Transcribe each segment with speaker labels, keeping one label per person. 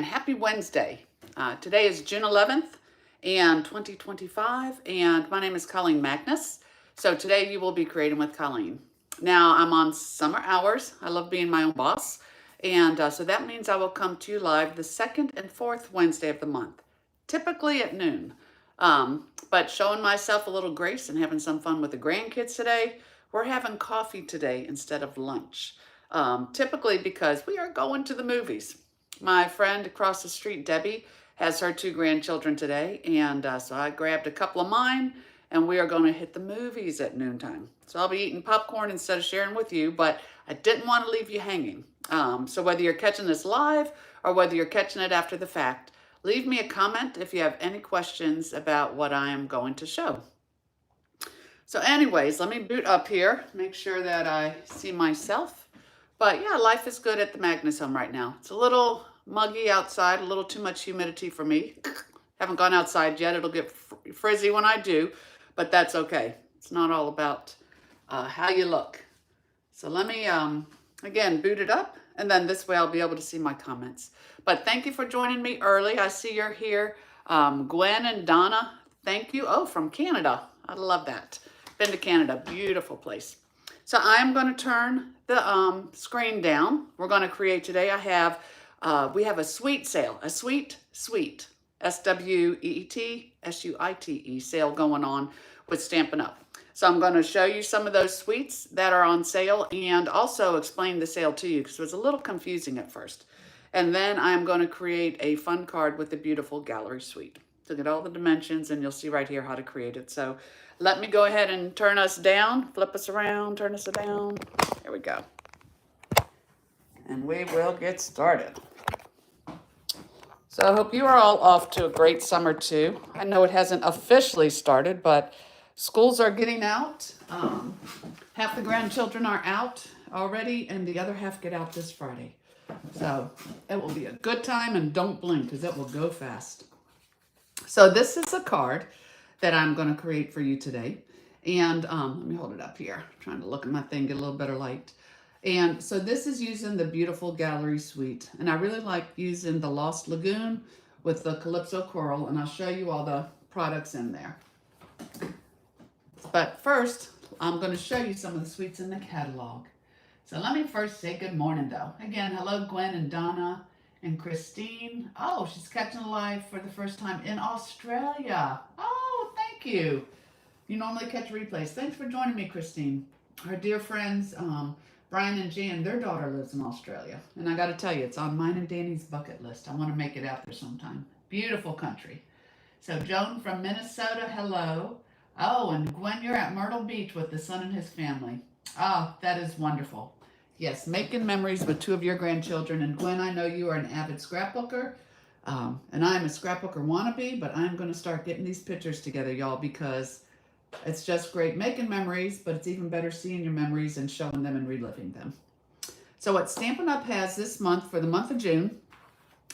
Speaker 1: Happy Wednesday. Today is June 11th and 2025, and my name is Colleen Magnus. So today you will be creating with Colleen. Now I'm on summer hours. I love being my own boss, and so that means I will come to you live the second and fourth Wednesday of the month, typically at noon. But showing myself a little grace and having some fun with the grandkids today. We're having coffee today instead of lunch, typically because we are going to the movies. My friend across the street, Debbie, has her two grandchildren today, and so I grabbed a couple of mine, and we are going to hit the movies at noontime. So I'll be eating popcorn instead of sharing with you, but I didn't want to leave you hanging. So whether you're catching this live or whether you're catching it after the fact, leave me a comment if you have any questions about what I am going to show. So anyways, let me boot up here, make sure that I see myself. But yeah, life is good at the Magnus home right now. It's a little muggy outside, a little too much humidity for me. Haven't gone outside yet. It'll get frizzy when I do, but that's okay. It's not all about how you look. So let me, again, boot it up, and then this way I'll be able to see my comments. But thank you for joining me early. I see you're here. Gwen and Donna, thank you. Oh, from Canada. I love that. Been to Canada. Beautiful place. So I'm going to turn the screen down. We're going to create today. We have a suite sale, a suite, SWEET, SUITE sale going on with Stampin' Up. So I'm going to show you some of those suites that are on sale and also explain the sale to you because it was a little confusing at first. And then I'm going to create a fun card with a beautiful gallery suite. So get all the dimensions and you'll see right here how to create it. So let me go ahead and turn us down, flip us around, turn us down. There we go. And we will get started. So I hope you are all off to a great summer too. I know it hasn't officially started, but schools are getting out. Half the grandchildren are out already, and the other half get out this Friday. So it will be a good time, and don't blink because it will go fast. So this is a card that I'm going to create for you today. And let me hold it up here. I'm trying to look at my thing, get a little better light. And so this is using the beautiful gallery suite. And I really like using the Lost Lagoon with the Calypso Coral. And I'll show you all the products in there. But first, I'm going to show you some of the suites in the catalog. So let me first say good morning, though. Again, hello, Gwen and Donna and Christine. Oh, she's catching live for the first time in Australia. Oh, thank you. You normally catch replays. Thanks for joining me, Christine. Our dear friends, Brian and Jan, their daughter lives in Australia. And I got to tell you, it's on mine and Danny's bucket list. I want to make it out there sometime. Beautiful country. So Joan from Minnesota, hello. Oh, and Gwen, you're at Myrtle Beach with the son and his family. Oh, that is wonderful. Yes, making memories with two of your grandchildren. And Gwen, I know you are an avid scrapbooker. And I'm a scrapbooker wannabe, but I'm going to start getting these pictures together, y'all, because it's just great making memories, but it's even better seeing your memories and showing them and reliving them. So what Stampin' Up! Has this month, for the month of June,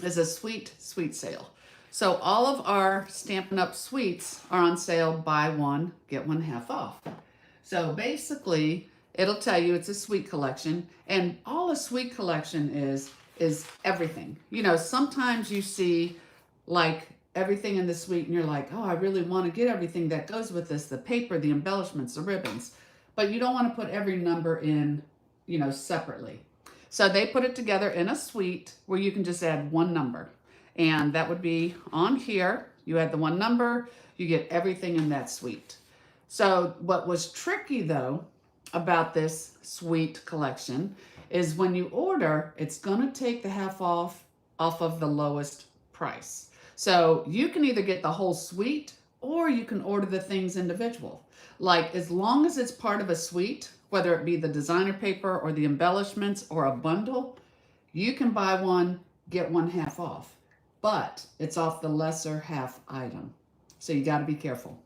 Speaker 1: is a suite sale. So all of our Stampin' Up! Suites are on sale, buy one, get one half off. So basically, it'll tell you it's a suite collection, and all a suite collection is everything. You know, sometimes you see like everything in the suite and you're like, oh, I really want to get everything that goes with this, the paper, the embellishments, the ribbons, but you don't want to put every number in, you know, separately. So they put it together in a suite where you can just add one number, and that would be on here. You add the one number, you get everything in that suite. So what was tricky though about this suite collection is when you order, it's going to take the half off of the lowest price. So you can either get the whole suite or you can order the things individual. Like as long as it's part of a suite, whether it be the designer paper or the embellishments or a bundle, you can buy one, get one half off, but it's off the lesser half item. So you got to be careful.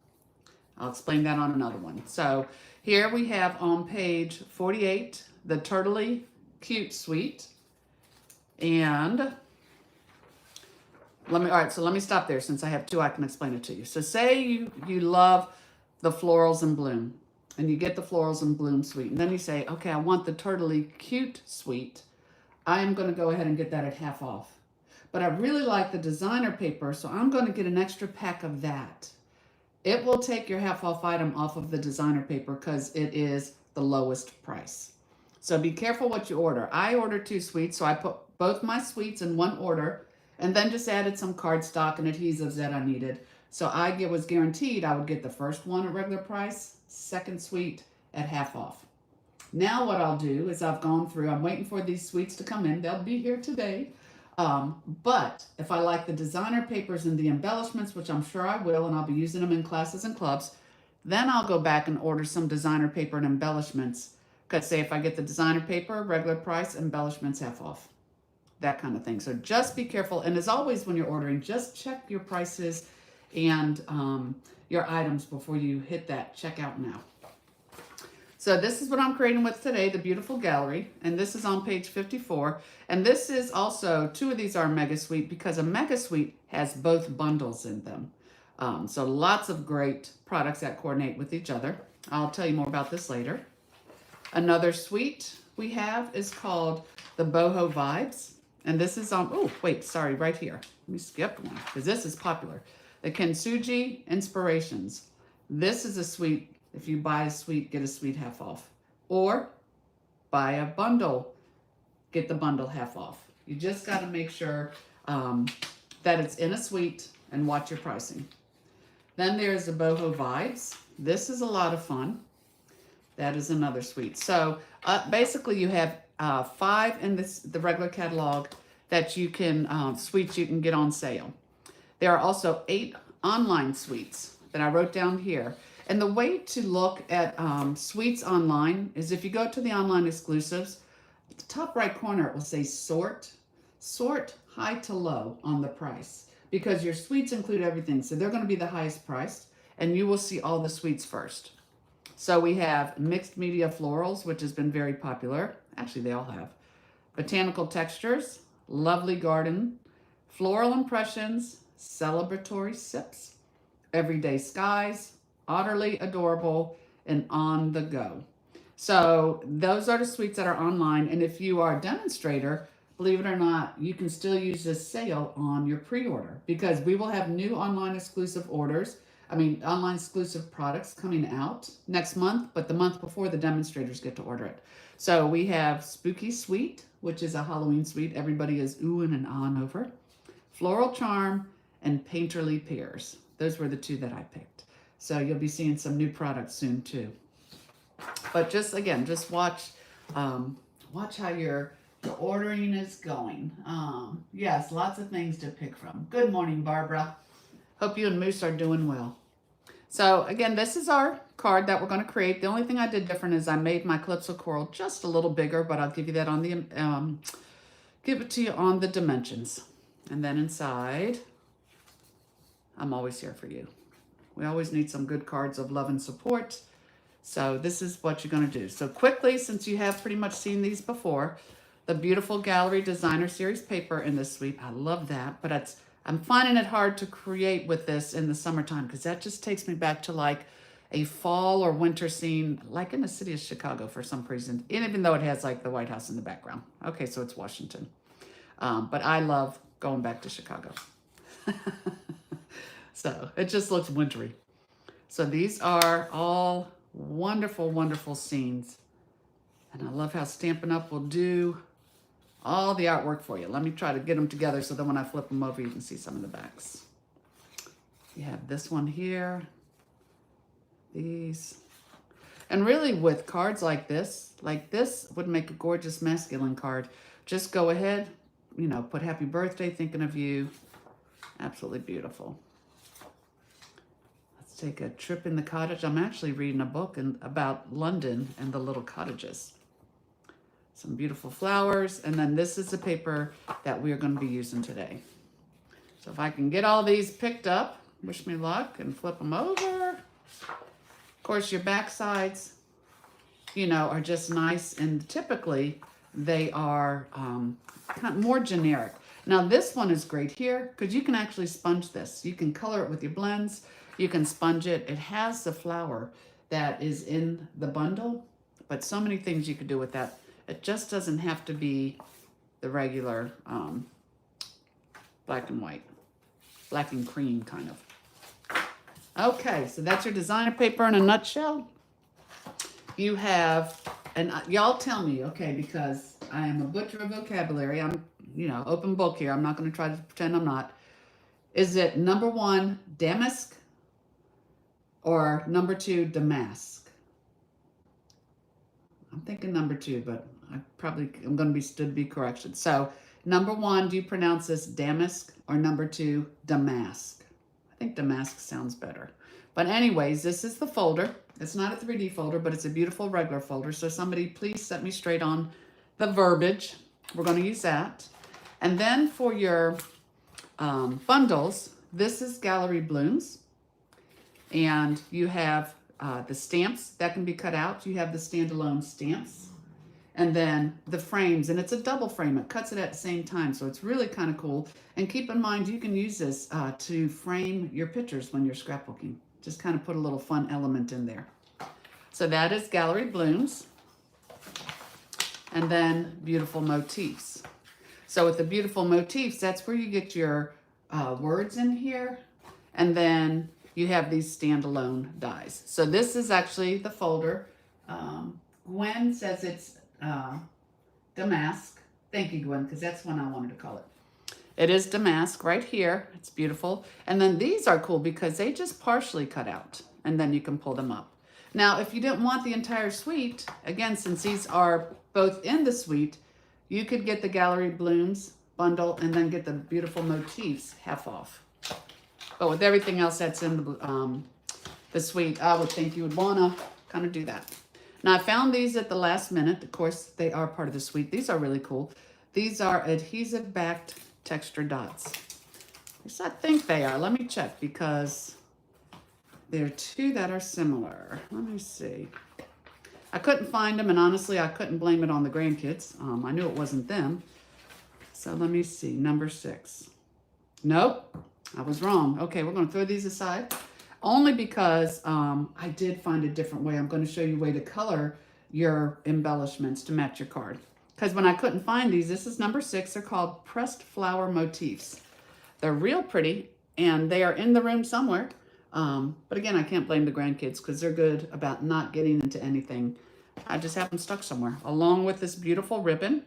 Speaker 1: I'll explain that on another one. So here we have on page 48, the Turtley Cute Suite. And let me stop there since I have two, I can explain it to you. So say you love the florals and bloom, and you get the florals and bloom suite. And then you say, okay, I want the Turtley Cute Suite. I am going to go ahead and get that at half off. But I really like the designer paper, so I'm going to get an extra pack of that. It will take your half off item off of the designer paper because it is the lowest price. So be careful what you order. I ordered 2 suites, so I put both my suites in one order and then just added some cardstock and adhesives that I needed. So I was guaranteed I would get the first one at regular price, second suite at half off. Now what I'll do is I've gone through, I'm waiting for these suites to come in. They'll be here today. But if I like the designer papers and the embellishments, which I'm sure I will, and I'll be using them in classes and clubs, then I'll go back and order some designer paper and embellishments. Because say if I get the designer paper, regular price, embellishments half off. That kind of thing. So just be careful. And as always, when you're ordering, just check your prices and your items before you hit that checkout now. So this is what I'm creating with today, the beautiful gallery, and this is on page 54. And this is also, 2 of these are mega suite because a mega suite has both bundles in them. So lots of great products that coordinate with each other. I'll tell you more about this later. Another suite we have is called the Boho Vibes. And this is on, oh, wait, sorry, right here. Let me skip one because this is popular. The Kintsugi Inspirations. This is a suite. If you buy a suite, get a suite half off. Or buy a bundle, get the bundle half off. You just got to make sure that it's in a suite and watch your pricing. Then there's the Boho Vibes. This is a lot of fun. That is another suite. So basically you have 5 in the regular catalog that you can, suites you can get on sale. There are also 8 online suites that I wrote down here. And the way to look at suites online is if you go to the online exclusives, at the top right corner, it will say sort. Sort high to low on the price because your suites include everything. So they're going to be the highest priced and you will see all the suites first. So we have mixed media florals, which has been very popular. Actually, they all have. Botanical textures, lovely garden, floral impressions, celebratory sips, everyday skies, utterly adorable, and on the go. So those are the suites that are online. And if you are a demonstrator, believe it or not, you can still use this sale on your pre-order because we will have new online exclusive online exclusive products coming out next month, but the month before the demonstrators get to order it. So we have Spooky Suite, which is a Halloween suite. Everybody is oohing and ahhing over. Floral Charm and Painterly Pears. Those were the 2 that I picked. So you'll be seeing some new products soon too. But just watch how your ordering is going. Yes, lots of things to pick from. Good morning, Barbara. Hope you and Moose are doing well. So again, this is our card that we're going to create. The only thing I did different is I made my Calypso coral just a little bigger, but I'll give you that on the give it to you on the dimensions. And then inside, I'm always here for you. We always need some good cards of love and support. So this is what you're going to do. So quickly, since you have pretty much seen these before, the beautiful Gallery Designer Series paper in this suite. I love that, but I'm finding it hard to create with this in the summertime because that just takes me back to like a fall or winter scene, like in the city of Chicago for some reason, even though it has like the White House in the background. Okay, so it's Washington. But I love going back to Chicago. So it just looks wintry. So these are all wonderful, wonderful scenes. And I love how Stampin' Up will do all the artwork for you. Let me try to get them together so that when I flip them over, you can see some of the backs. You have this one here. These. And really with cards like this would make a gorgeous masculine card. Just go ahead, put happy birthday, thinking of you. Absolutely beautiful. Take a trip in the cottage. I'm actually reading a book about London and the little cottages. Some beautiful flowers. And then this is the paper that we're going to be using today. So if I can get all these picked up, wish me luck, and flip them over. Of course, your back sides, are just nice. And typically they are kind of more generic. Now this one is great here because you can actually sponge this. You can color it with your blends. You can sponge it. It has the flower that is in the bundle, but so many things you could do with that. It just doesn't have to be the regular black and white, black and cream kind of. Okay, so that's your designer paper in a nutshell. You have, and y'all tell me, okay, because I am a butcher of vocabulary. I'm, open book here. I'm not going to try to pretend I'm not. Is it number 1, damask, or number 2, damask? I'm thinking number 2, but I'm going to be stood to be corrected. So number 1, do you pronounce this damask, or number 2, damask? I think damask sounds better. But anyways, this is the folder. It's not a 3D folder, but it's a beautiful regular folder. So somebody please set me straight on the verbiage. We're going to use that. And then for your bundles, this is Gallery Blooms. And you have the stamps that can be cut out. You have the standalone stamps. And then the frames, and it's a double frame. It cuts it at the same time, so it's really kind of cool. And keep in mind, you can use this to frame your pictures when you're scrapbooking. Just kind of put a little fun element in there. So that is Gallery Blooms. And then Beautiful Motifs. So with the Beautiful Motifs, that's where you get your words in here. And then you have these standalone dies. So this is actually the folder. Gwen says it's damask. Thank you, Gwen, because that's what I wanted to call it. It is damask right here. It's beautiful. And then these are cool because they just partially cut out, and then you can pull them up. Now, if you didn't want the entire suite, again, since these are both in the suite, you could get the Gallery Blooms bundle and then get the Beautiful Motifs half off. But with everything else that's in the suite, I would think you would want to kind of do that. Now, I found these at the last minute. Of course, they are part of the suite. These are really cool. These are adhesive-backed texture dots. At least I think they are. Let me check because there are 2 that are similar. Let me see. I couldn't find them, and honestly, I couldn't blame it on the grandkids. I knew it wasn't them. So let me see. Number 6. Nope, I was wrong. Okay, we're going to throw these aside. Only because I did find a different way. I'm going to show you a way to color your embellishments to match your card. Because when I couldn't find these, this is number 6. They're called Pressed Flower Motifs. They're real pretty, and they are in the room somewhere. But again, I can't blame the grandkids because they're good about not getting into anything. I just have them stuck somewhere. Along with this beautiful ribbon.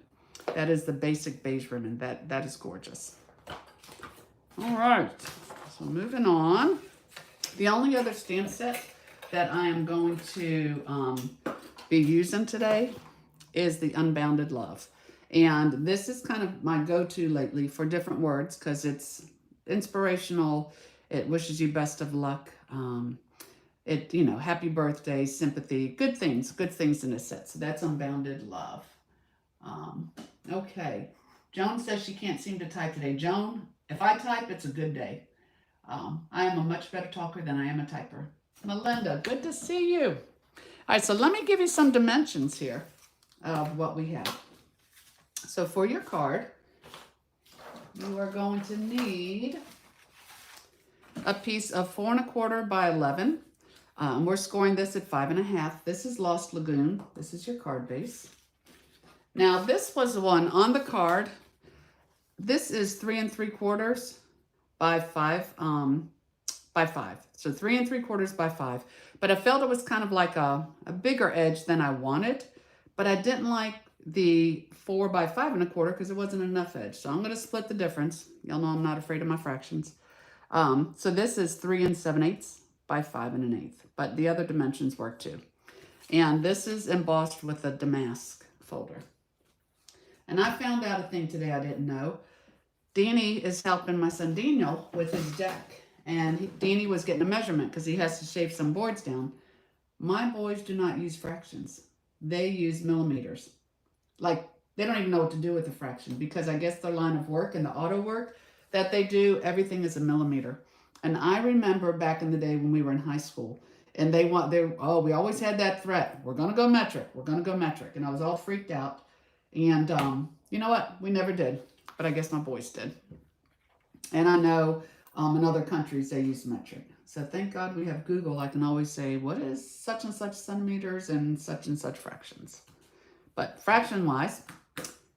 Speaker 1: That is the basic beige ribbon. That is gorgeous. All right. So moving on. The only other stamp set that I am going to be using today is the Unbounded Love. And this is kind of my go-to lately for different words because it's inspirational. It wishes you best of luck. Happy birthday, sympathy, good things in this set. So that's Unbounded Love. Okay. Joan says she can't seem to type today. Joan, if I type, it's a good day. I am a much better talker than I am a typer. Melinda, good to see you. All right, so let me give you some dimensions here of what we have. So for your card, you are going to need a piece of 4 1/4 by 11. We're scoring this at 5 1/2. This is Lost Lagoon. This is your card base. Now this was the one on the card. This is 3 3/4 by 5 by 5. So 3 3/4 by 5. But I felt it was kind of like a bigger edge than I wanted. But I didn't like the 4 by 5 1/4 because it wasn't enough edge. So I'm going to split the difference. Y'all know I'm not afraid of my fractions. So this is 3 7/8 by 5 1/8. But the other dimensions work too. And this is embossed with a damask folder. And I found out a thing today I didn't know. Danny is helping my son Daniel with his deck. And Danny was getting a measurement because he has to shave some boards down. My boys do not use fractions. They use millimeters. Like, they don't even know what to do with a fraction because I guess their line of work and the auto work that they do, everything is a millimeter. And I remember back in the day when we were in high school, and we always had that threat. We're going to go metric. We're going to go metric. And I was all freaked out. And you know what? We never did. But I guess my boys did. And I know in other countries they use metric. So thank God we have Google. I can always say, what is such and such centimeters and such fractions? But fraction-wise,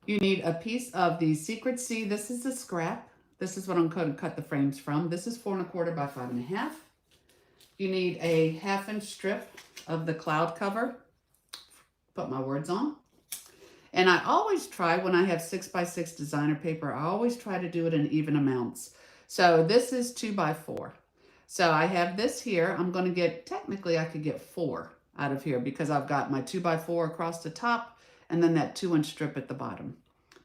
Speaker 1: you need a piece of the Secret C. This is the scrap. This is what I'm going to cut the frames from. This is 4 1/4 by 5 1/2. You need a 1/2 inch strip of the cloud cover. Put my words on. And I always try, when I have 6 by 6 designer paper, I always try to do it in even amounts. So this is 2 by 4. So I have this here. I'm going to get, technically I could get 4 out of here because I've got my 2 by 4 across the top and then that 2-inch strip at the bottom.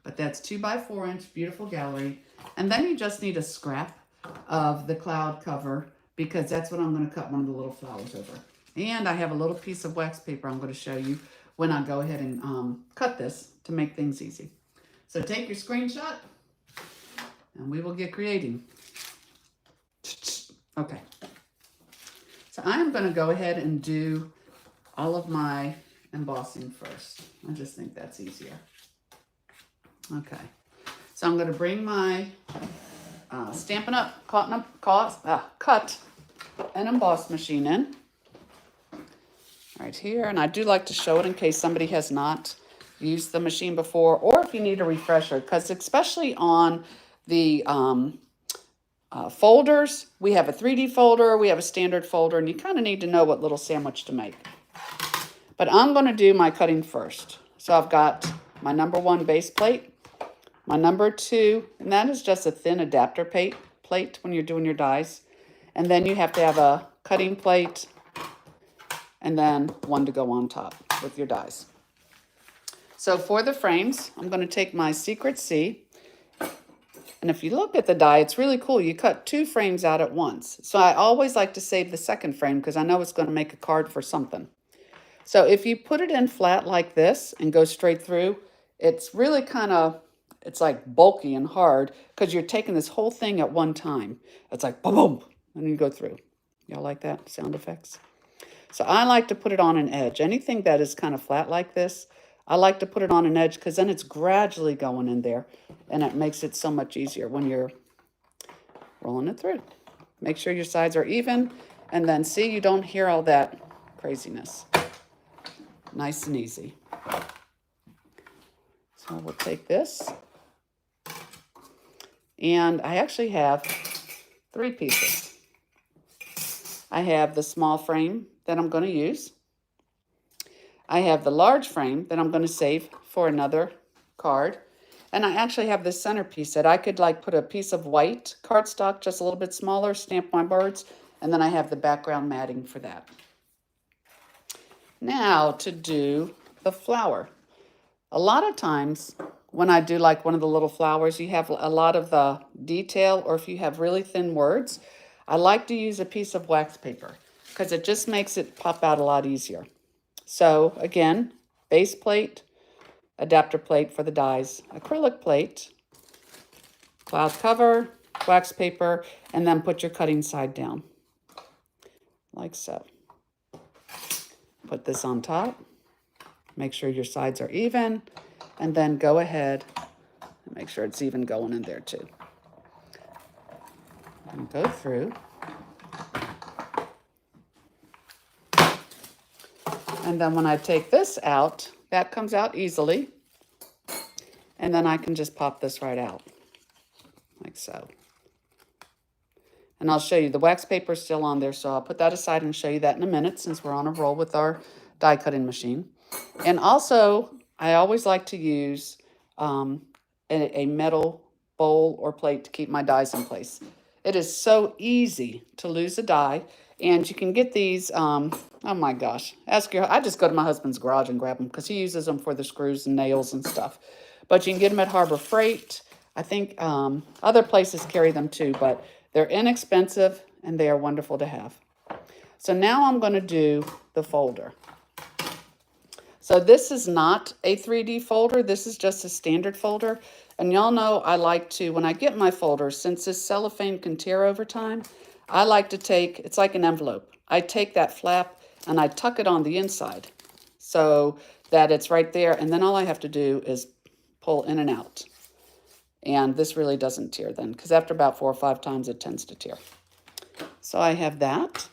Speaker 1: But that's 2 by 4 inch, beautiful gallery. And then you just need a scrap of the cloud cover because that's what I'm going to cut one of the little flowers over. And I have a little piece of wax paper I'm going to show you when I go ahead and cut this to make things easy. So take your screenshot and we will get creating. Okay. So I am going to go ahead and do all of my embossing first. I just think that's easier. Okay. So I'm going to bring my Stampin' Up, cut and emboss machine in. Right here, and I do like to show it in case somebody has not used the machine before, or if you need a refresher, because especially on the folders, we have a 3D folder, we have a standard folder, and you kind of need to know what little sandwich to make. But I'm going to do my cutting first. So I've got my number 1 base plate, my number 2, and that is just a thin adapter plate when you're doing your dies, and then you have to have a cutting plate, and then one to go on top with your dies. So for the frames, I'm going to take my Secret C, and if you look at the die, it's really cool. You cut 2 frames out at once. So I always like to save the second frame because I know it's going to make a card for something. So if you put it in flat like this and go straight through, it's really kind of, it's like bulky and hard because you're taking this whole thing at one time. It's like boom, boom, and you go through. Y'all like that? Sound effects? So I like to put it on an edge. Anything that is kind of flat like this, I like to put it on an edge because then it's gradually going in there and it makes it so much easier when you're rolling it through. Make sure your sides are even and then see you don't hear all that craziness. Nice and easy. So we'll take this and I actually have 3 pieces. I have the small frame that I'm going to use. I have the large frame that I'm going to save for another card. And I actually have this centerpiece that I could like put a piece of white cardstock, just a little bit smaller, stamp my birds, and then I have the background matting for that. Now to do the flower. A lot of times when I do like one of the little flowers, you have a lot of the detail, or if you have really thin words, I like to use a piece of wax paper because it just makes it pop out a lot easier. So again, base plate, adapter plate for the dies, acrylic plate, cloud cover, wax paper, and then put your cutting side down, like so. Put this on top, make sure your sides are even, and then go ahead and make sure it's even going in there too. And go through. And then when I take this out, that comes out easily. And then I can just pop this right out, like so. And I'll show you, the wax paper is still on there, so I'll put that aside and show you that in a minute since we're on a roll with our die cutting machine. And also, I always like to use a metal bowl or plate to keep my dies in place. It is so easy to lose a die, and you can get these, oh my gosh, I just go to my husband's garage and grab them because he uses them for the screws and nails and stuff. But you can get them at Harbor Freight. I think other places carry them too, but they're inexpensive and they are wonderful to have. So now I'm going to do the folder. So this is not a 3D folder. This is just a standard folder. And y'all know I like to, when I get my folders, since this cellophane can tear over time, I like to take, it's like an envelope. I take that flap and I tuck it on the inside so that it's right there. And then all I have to do is pull in and out. And this really doesn't tear then, because after about 4 or 5 times it tends to tear. So I have that.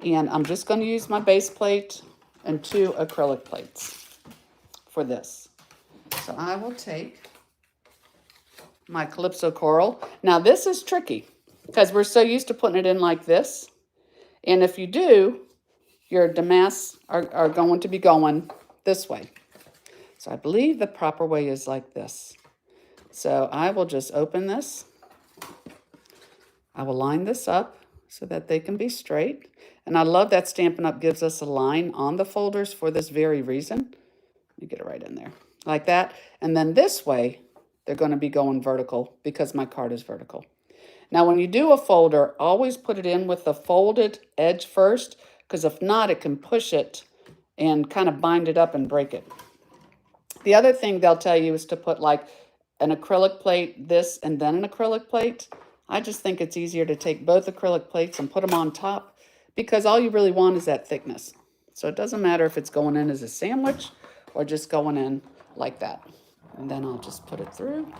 Speaker 1: And I'm just going to use my base plate and 2 acrylic plates for this. So I will take my Calypso Coral. Now this is tricky because we're so used to putting it in like this. And if you do, your damasks are going to be going this way. So I believe the proper way is like this. So I will just open this. I will line this up so that they can be straight. And I love that Stampin' Up! Gives us a line on the folders for this very reason. Let me get it right in there. Like that. And then this way, they're going to be going vertical because my card is vertical. Now, when you do a folder, always put it in with the folded edge first, because if not, it can push it and kind of bind it up and break it. The other thing they'll tell you is to put like an acrylic plate, this, and then an acrylic plate. I just think it's easier to take both acrylic plates and put them on top because all you really want is that thickness. So it doesn't matter if it's going in as a sandwich or just going in like that. And then I'll just put it through.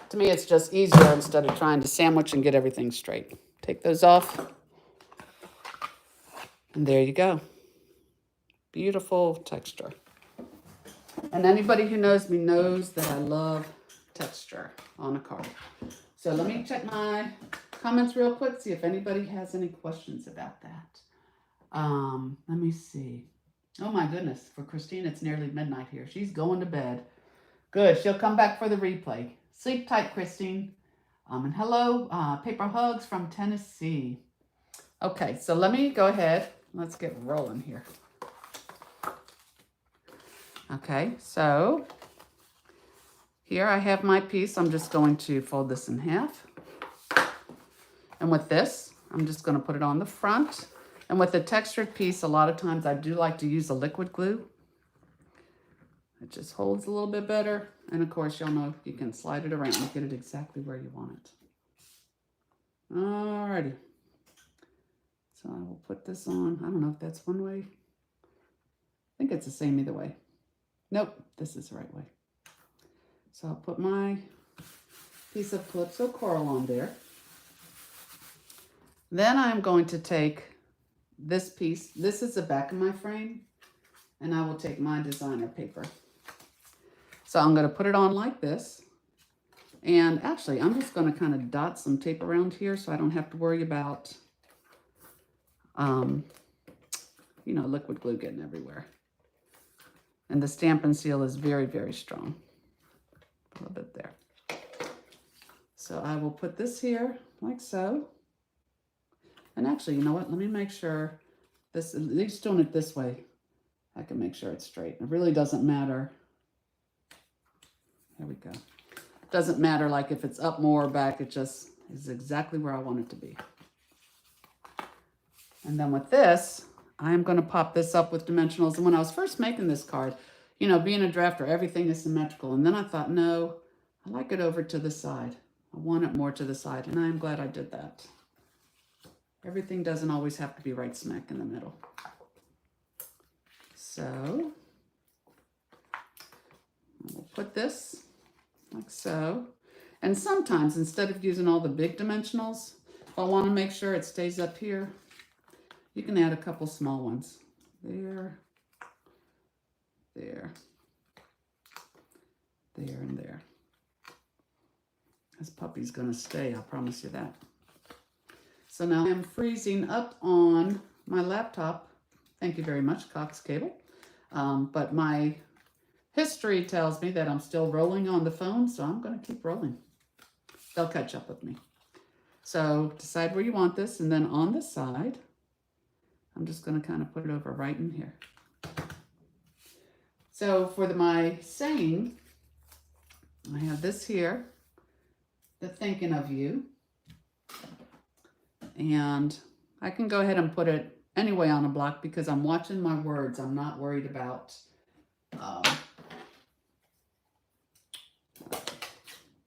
Speaker 1: To me, it's just easier instead of trying to sandwich and get everything straight. Take those off. And there you go. Beautiful texture. And anybody who knows me knows that I love texture on a card. So let me check my comments real quick, see if anybody has any questions about that. Let me see. Oh my goodness, for Christine, it's nearly midnight here. She's going to bed. Good, she'll come back for the replay. Sleep tight, Christine. And hello, paper hugs from Tennessee. Okay, so let me go ahead. Let's get rolling here. Okay, so here I have my piece. I'm just going to fold this in half. And with this, I'm just going to put it on the front. And with the textured piece, a lot of times I do like to use a liquid glue. It just holds a little bit better. And of course, you'll know you can slide it around and get it exactly where you want it. Alrighty. So I will put this on. I don't know if that's one way. I think it's the same either way. Nope, this is the right way. So I'll put my piece of Calypso Coral on there. Then I'm going to take this piece. This is the back of my frame. And I will take my designer paper. So I'm going to put it on like this. And actually, I'm just going to kind of dot some tape around here so I don't have to worry about, you know, liquid glue getting everywhere. And the Stampin' Seal is very, very strong. A little bit there. So I will put this here like so. And actually, you know what? Let me make sure this, at least doing it this way, I can make sure it's straight. It really doesn't matter. There we go. It doesn't matter like if it's up more or back. It just is exactly where I want it to be. And then with this, I'm going to pop this up with dimensionals. And when I was first making this card, you know, being a drafter, everything is symmetrical. And then I thought, no, I like it over to the side. I want it more to the side. And I'm glad I did that. Everything doesn't always have to be right smack in the middle. So we'll put this like so. And sometimes instead of using all the big dimensionals, if I want to make sure it stays up here, you can add a couple small ones. There, there, there, and there. This puppy's going to stay, I promise you that. So now I'm freezing up on my laptop. Thank you very much, Cox Cable. But my history tells me that I'm still rolling on the phone, so I'm going to keep rolling. They'll catch up with me. So decide where you want this, and then on the side, I'm just going to kind of put it over right in here. So for my saying, I have this here, the thinking of you. And I can go ahead and put it anyway on a block because I'm watching my words. I'm not worried about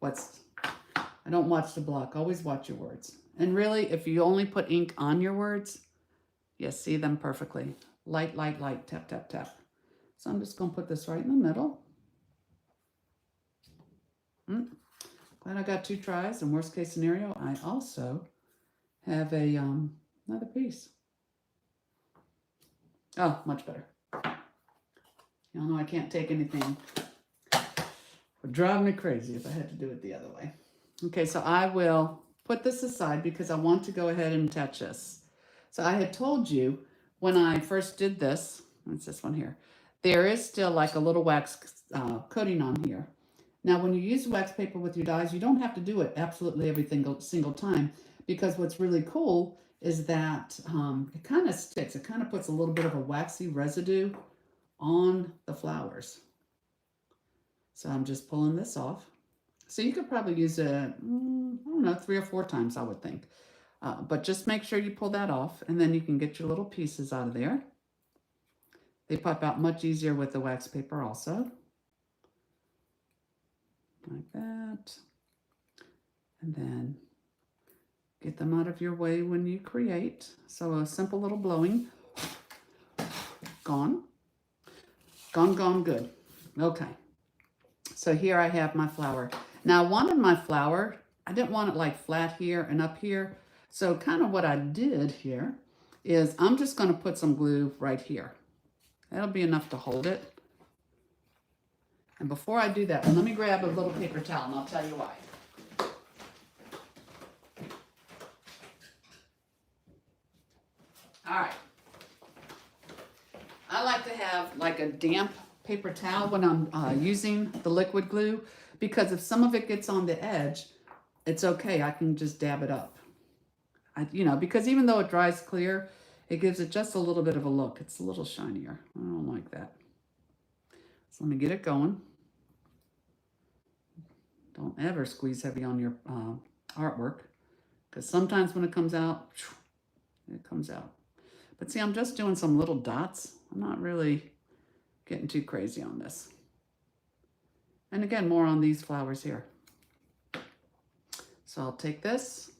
Speaker 1: I don't watch the block. Always watch your words. And really, if you only put ink on your words, you see them perfectly. Light, light, light, tap, tap, tap. So I'm just going to put this right in the middle. Glad I got 2 tries. And worst case scenario, I also have a another piece. Oh, much better. Y'all know I can't take anything Would drive me crazy if I had to do it the other way. Okay, so I will put this aside because I want to go ahead and attach this. So I had told you when I first did this, it's this one here, there is still like a little wax coating on here. Now, when you use wax paper with your dies, you don't have to do it absolutely every single time, because what's really cool is that it kind of sticks. It kind of puts a little bit of a waxy residue on the flowers. So I'm just pulling this off. So you could probably use it, I don't know, 3 or 4 times, I would think. But just make sure you pull that off, and then you can get your little pieces out of there. They pop out much easier with the wax paper also. Like that. And then get them out of your way when you create. So a simple little blowing. Gone. Gone, gone, good. Okay. So here I have my flower. Now I wanted my flower, I didn't want it like flat here and up here. So kind of what I did here is I'm just going to put some glue right here. That'll be enough to hold it. And before I do that, let me grab a little paper towel and I'll tell you why. All right. I like to have like a damp paper towel when I'm using the liquid glue, because if some of it gets on the edge, it's okay. I can just dab it up. Because even though it dries clear, it gives it just a little bit of a look. It's a little shinier. I don't like that. So let me get it going. Don't ever squeeze heavy on your artwork, because sometimes when it comes out, it comes out. But see, I'm just doing some little dots. I'm not really getting too crazy on this. And again, more on these flowers here. So I'll take this.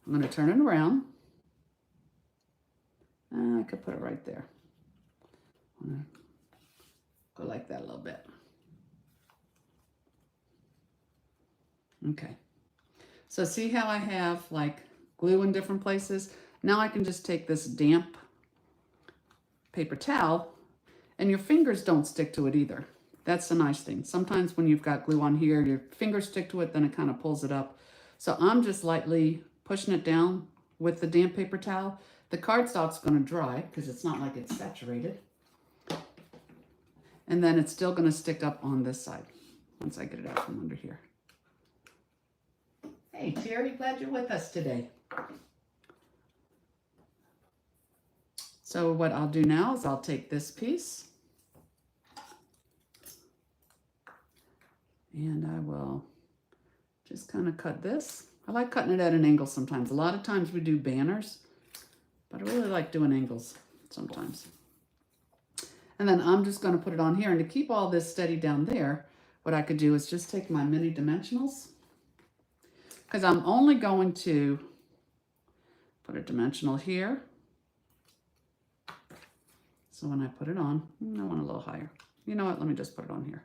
Speaker 1: I'm going to turn it around. I could put it right there. I'm going to go like that a little bit. Okay. So see how I have like glue in different places? Now I can just take this damp paper towel, and your fingers don't stick to it either. That's the nice thing. Sometimes when you've got glue on here, your fingers stick to it, then it kind of pulls it up. So I'm just lightly pushing it down with the damp paper towel. The cardstock's going to dry because it's not like it's saturated. And then it's still going to stick up on this side once I get it out from under here. Hey, Terry, glad you're with us today. So what I'll do now is I'll take this piece and I will just kind of cut this. I like cutting it at an angle sometimes. A lot of times we do banners, but I really like doing angles sometimes. And then I'm just going to put it on here. And to keep all this steady down there, what I could do is just take my mini dimensionals, because I'm only going to put a dimensional here. So when I put it on, I want a little higher. You know what? Let me just put it on here.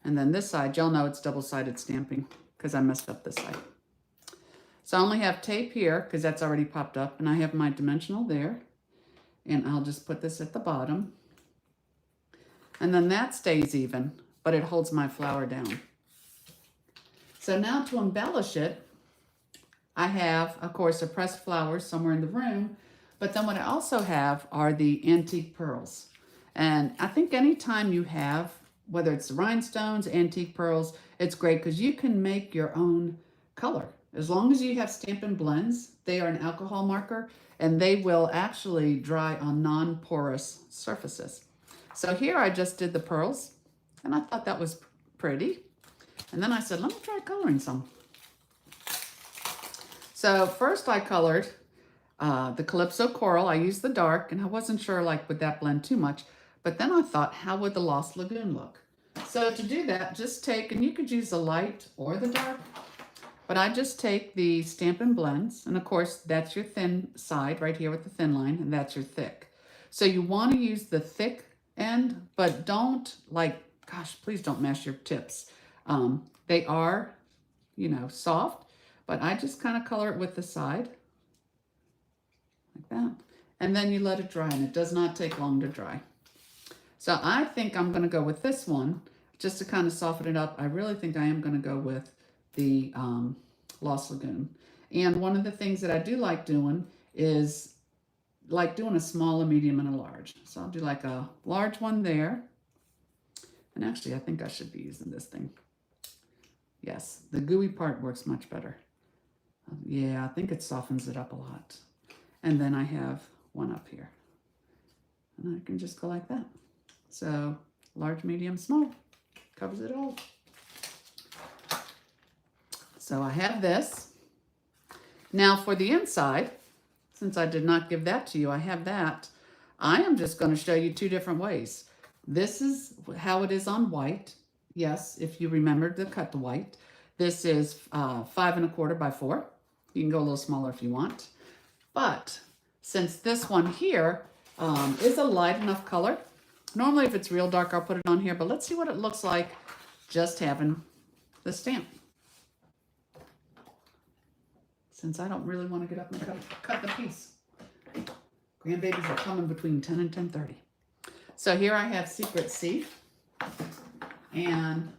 Speaker 1: And then this side, y'all know it's double-sided stamping because I messed up this side. So I only have tape here because that's already popped up, and I have my dimensional there. And I'll just put this at the bottom. And then that stays even, but it holds my flower down. So now to embellish it, I have, of course, a pressed flower somewhere in the room. But then what I also have are the antique pearls. And I think anytime you have, whether it's the rhinestones, antique pearls, it's great because you can make your own color. As long as you have Stampin' Blends, they are an alcohol marker, and they will actually dry on non-porous surfaces. So here I just did the pearls, and I thought that was pretty. And then I said, let me try coloring some. So first I colored the Calypso Coral. I used the dark, and I wasn't sure like would that blend too much, but then I thought, how would the Lost Lagoon look? So to do that, just take, and you could use the light or the dark, but I just take the Stampin' Blends, and of course that's your thin side right here with the thin line, and that's your thick. So you want to use the thick end, but don't like, gosh, please don't mash your tips. They are, soft, but I just kind of color it with the side. Like that. And then you let it dry, and it does not take long to dry. So I think I'm going to go with this one just to kind of soften it up. I really think I am going to go with the Lost Lagoon. And one of the things that I do like doing is like doing a small, a medium, and a large. So I'll do like a large one there. And actually, I think I should be using this thing. Yes, the gooey part works much better. Yeah, I think it softens it up a lot. And then I have one up here. And I can just go like that. So large, medium, small, covers it all. So I have this. Now for the inside, since I did not give that to you, I have that. I am just going to show you two different ways. This is how it is on white. Yes, if you remember to cut the white. This is 5 1/4 by 4. You can go a little smaller if you want. But since this one here is a light enough color, normally if it's real dark, I'll put it on here, but let's see what it looks like just having the stamp. Since I don't really want to get up and cut the piece. Grandbabies are coming between 10 and 10:30. So here I have Secret C. And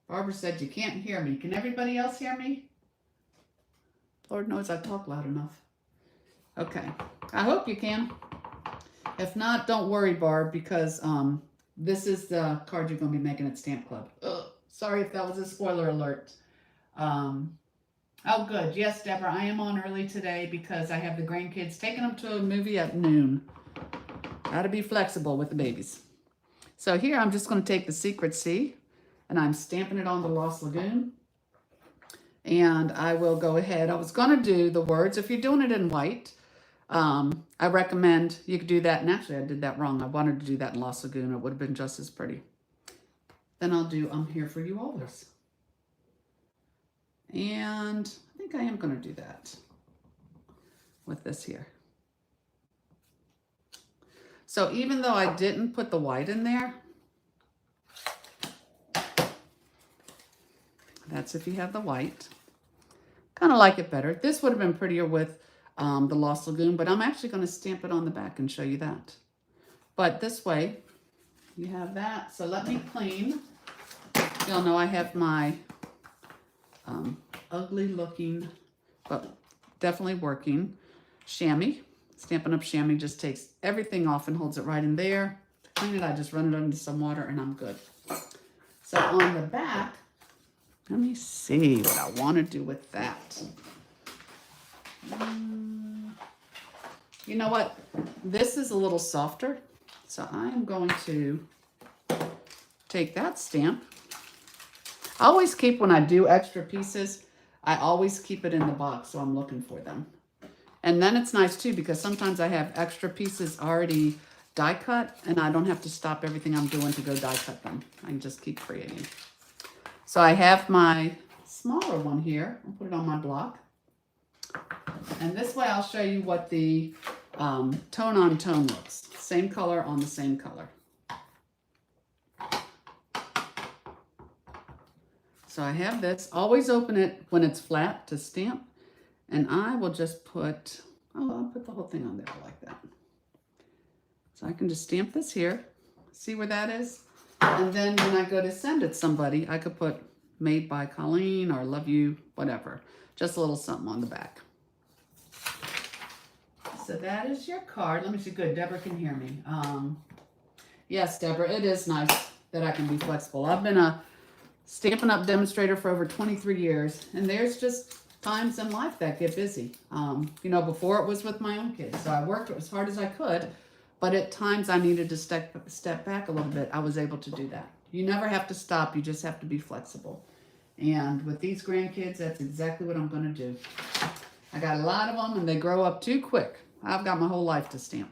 Speaker 1: Barbara said you can't hear me. Can everybody else hear me? Lord knows I talk loud enough. Okay, I hope you can. If not, don't worry, Barb, because this is the card you're going to be making at Stamp Club. Ugh, sorry if that was a spoiler alert. Oh, good. Yes, Deborah, I am on early today because I have the grandkids taking them to a movie at noon. Got to be flexible with the babies. So here I'm just going to take the Secret C and I'm stamping it on the Lost Lagoon. And I will go ahead. I was going to do the words. If you're doing it in white, I recommend you could do that. And actually, I did that wrong. I wanted to do that in Lost Lagoon. It would have been just as pretty. Then I'll do I'm Here For You Always. And I think I am going to do that with this here. So even though I didn't put the white in there, that's if you have the white. Kind of like it better. This would have been prettier with the Lost Lagoon, but I'm actually going to stamp it on the back and show you that. But this way, you have that. So let me clean. You'll know I have my ugly looking, but definitely working chamois. Stampin' Up chamois just takes everything off and holds it right in there. To clean it, I just run it under some water and I'm good. So on the back, let me see what I want to do with that. You know what? This is a little softer. So I'm going to take that stamp. I always keep, when I do extra pieces, I always keep it in the box so I'm looking for them. And then it's nice too because sometimes I have extra pieces already die cut and I don't have to stop everything I'm doing to go die cut them. I can just keep creating. So I have my smaller one here. I'll put it on my block. And this way I'll show you what the tone on tone looks. Same color on the same color. So I have this. Always open it when it's flat to stamp. And I will just put, I'll put the whole thing on there like that. So I can just stamp this here. See where that is? And then when I go to send it somebody, I could put made by Colleen or love you, whatever. Just a little something on the back. So that is your card. Let me see. Good. Deborah can hear me. Yes, Deborah, it is nice that I can be flexible. I've been a Stampin' Up demonstrator for over 23 years, and there's just times in life that get busy. You know, before it was with my own kids. So I worked as hard as I could, but at times I needed to step back a little bit. I was able to do that. You never have to stop. You just have to be flexible. And with these grandkids, that's exactly what I'm going to do. I got a lot of them and they grow up too quick. I've got my whole life to stamp.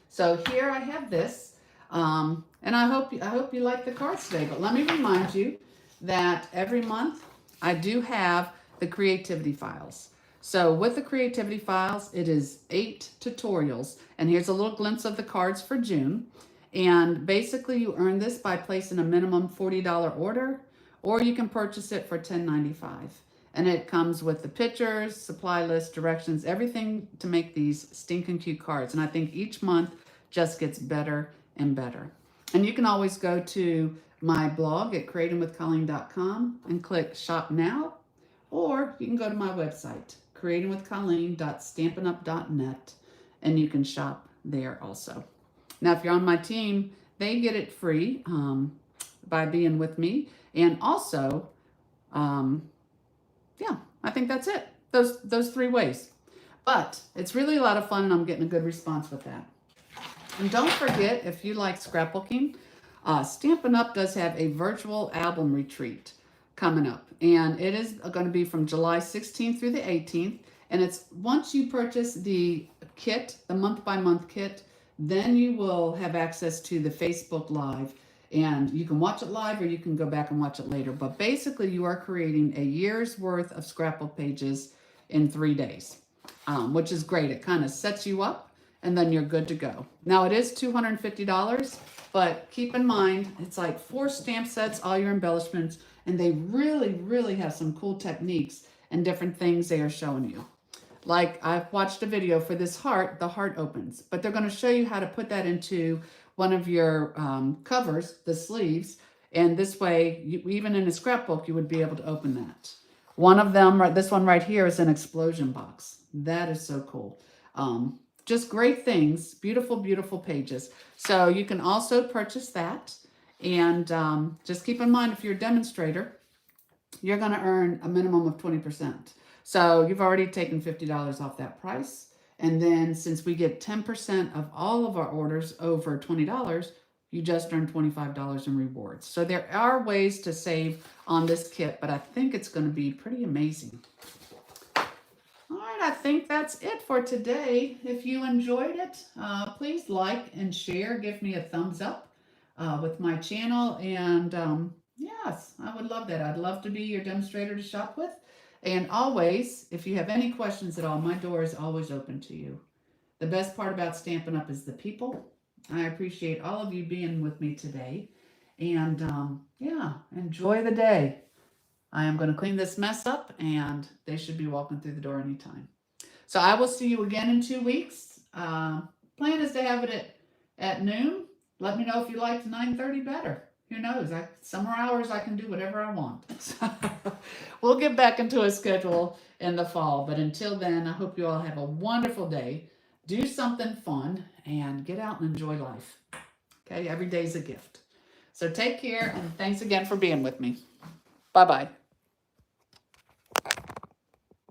Speaker 1: So here I have this. And I hope you like the cards today. But let me remind you that every month I do have the creativity files. So with the creativity files, it is 8 tutorials. And here's a little glimpse of the cards for June. And basically you earn this by placing a minimum $40 order, or you can purchase it for $10.95. And it comes with the pictures, supply list, directions, everything to make these stinking cute cards. And I think each month just gets better and better. And you can always go to my blog at creatingwithcolleen.com and click Shop Now, or you can go to my website, creatingwithcolleen.stampinup.net, and you can shop there also. Now, if you're on my team, they get it free by being with me. And also, yeah, I think that's it. Those 3 ways. But it's really a lot of fun, and I'm getting a good response with that. And don't forget, if you like scrapbooking, Stampin' Up! Does have a virtual album retreat coming up. And it is going to be from July 16th through the 18th. And it's once you purchase the kit, the month-by-month kit, then you will have access to the Facebook Live. And you can watch it live, or you can go back and watch it later. But basically, you are creating a year's worth of scrapbook pages in 3 days, which is great. It kind of sets you up, and then you're good to go. Now, it is $250, but keep in mind, it's like 4 stamp sets, all your embellishments, and they really, really have some cool techniques and different things they are showing you. Like, I've watched a video for this heart, the heart opens, but they're going to show you how to put that into one of your covers, the sleeves, and this way, even in a scrapbook, you would be able to open that. One of them, this one right here, is an explosion box. That is so cool. Just great things, beautiful, beautiful pages. So you can also purchase that, and just keep in mind, if you're a demonstrator, you're going to earn a minimum of 20%. So you've already taken $50 off that price. And then since we get 10% of all of our orders over $20, you just earn $25 in rewards. So there are ways to save on this kit, but I think it's going to be pretty amazing. All right, I think that's it for today. If you enjoyed it, please like and share. Give me a thumbs up with my channel. And yes, I would love that. I'd love to be your demonstrator to shop with. And always, if you have any questions at all, my door is always open to you. The best part about Stampin' Up! Is the people. I appreciate all of you being with me today. And yeah, enjoy the day. I am going to clean this mess up, and they should be walking through the door anytime. So I will see you again in 2 weeks. Plan is to have it at noon. Let me know if you liked 9:30 better. Who knows? Summer hours, I can do whatever I want. We'll get back into a schedule in the fall. But until then, I hope you all have a wonderful day. Do something fun and get out and enjoy life. Okay? Every day's a gift. So take care, and thanks again for being with me. Bye-bye.